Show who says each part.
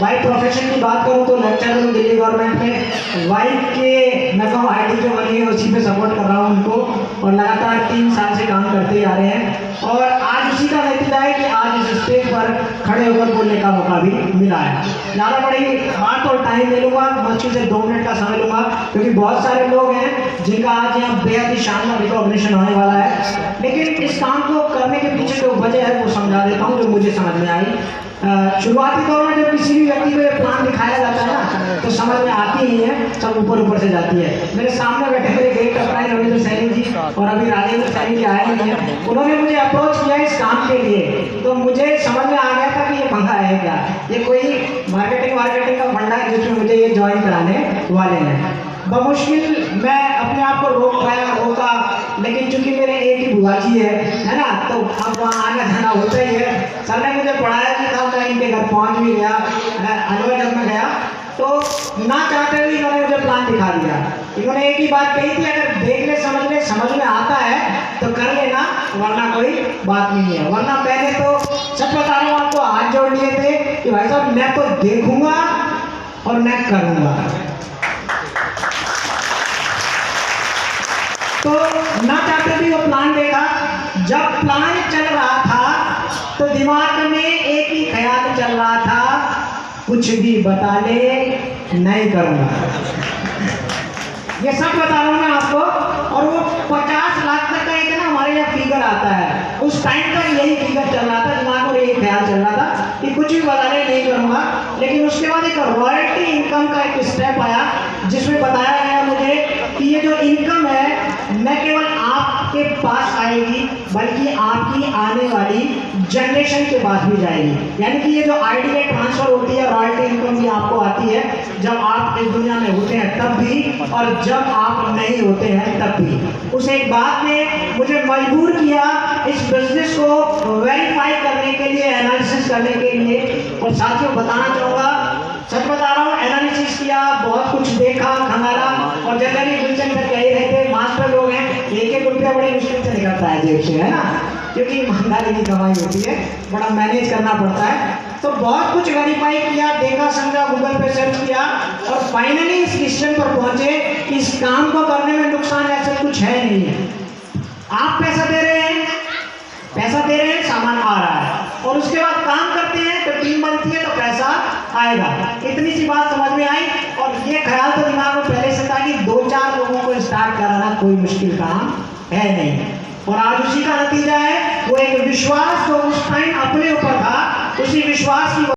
Speaker 1: भाई प्रोफेशन की बात करूँ तो लेक्चरर हूँ दिल्ली गवर्नमेंट में। वाइफ के मैं कहूँ IT जो बनी है उसी पे सपोर्ट कर रहा हूँ उनको, और लगातार 3 साल से काम करते जा रहे हैं। और आज उसी का नतीजा है कि आज इस स्टेज पर खड़े होकर बोलने का मौका भी मिला है। ज़्यादा बड़ी बात और टाइम ले लूँगा, मुश्किल से 2 मिनट का समय लूँगा, क्योंकि बहुत सारे लोग हैं जिनका आज यहाँ बेहद ही शानदार रिकॉग्निशन होने वाला है। लेकिन इस काम को करने के पीछे जो वजह है वो समझा देता हूँ जो मुझे समझ में आई। शुरुआती दौर में जब किसी भी व्यक्ति को ये प्लान दिखाया जाता है ना तो समझ में आती ही है, सब ऊपर ऊपर से जाती है। मेरे सामने बैठे मेरे गेट अप्लाई रविंद्र सैनी जी और अभी राजेंद्र सैनी जी आए नहीं है, उन्होंने मुझे अप्रोच किया इस काम के लिए, तो मुझे समझ में आ गया था कि ये पंखा है क्या, ये कोई मार्केटिंग का फंडा है जिसमें मुझे ये ज्वाइन कराने वाले हैं। बमुश्किल मैं अपने आप को रोका, लेकिन चूंकि मेरे एक ही बुआ जी है ना, तो अब वहाँ आना जाना होता ही है। सर ने मुझे पढ़ाया कि था, मैं इनके घर पहुँच भी गया, अलवर जब मैं गया तो ना चाहते हुए इन्होंने मुझे प्लान दिखा दिया। इन्होंने एक ही बात कही थी, अगर देख ले समझ में आता है तो कर लेना, वरना कोई बात नहीं है। वरना पहले तो सच बता रहा हूँ आपको, हाथ जोड़ लिए थे कि भाई साहब मैं तो देखूंगा और मैं करूँगा। तो ना चाहते भी वो प्लान देखा। जब प्लान चल रहा था तो दिमाग में एक ही ख्याल चल रहा था, कुछ भी बता ले नहीं करूँगा। ये सब बता रहा हूँ मैं आपको। और वो 50 लाख तक का एक ना हमारे यहाँ फिगर आता है, उस टाइम तक यही फिगर चल रहा था, दिमाग में यही ख्याल चल रहा था कि कुछ भी बता ले नहीं करूँगा। लेकिन उसके बाद एक रॉयल्टी इनकम का एक स्टेप आया जिसमें बताया गया मुझे कि ये जो इनकम है न केवल आपके पास आएगी बल्कि आपकी आने वाली जनरेशन के पास भी जाएगी। यानी कि ये जो आइडिया ट्रांसफर होती है, रॉयल्टी इनकम भी आपको आती है जब आप इस दुनिया में होते हैं तब भी, और जब आप नहीं होते हैं तब भी। उस एक बात ने मुझे मजबूर किया इस बिजनेस को वेरीफाई करने के लिए, एनालिसिस करने के लिए। और साथियों बताना चाहूँगा, सच बता रहा हूँ, एनालिसिस किया, बहुत कुछ देखा, खंगाला, और जनरली गुलशन सर कह ही रहे थे मास्टर लोग हैं, एक रुपया बड़ी मुश्किल से निकलता है जेब से, है ना, क्योंकि ईमानदारी की कमाई होती है, बड़ा मैनेज करना पड़ता है। तो बहुत कुछ वेरीफाई किया, देखा, समझा, गूगल पे सर्च किया और फाइनली इस डिसीजन पर पहुंचे कि इस काम को करने में नुकसान ऐसा कुछ है नहीं है। आप पैसा दे रहे हैं, सामान आ रहा है, और उसके बाद काम करते हैं तो टीम बनती है तो पैसा आएगा। इतनी सी बात समझ में आई, और ये ख्याल तो दिमाग में पहले से था कि 2-4 लोगों को स्टार्ट कराना कोई मुश्किल काम है नहीं। और आज उसी का नतीजा है, वो एक विश्वास जो उस टाइम अपने ऊपर था, उसी विश्वास की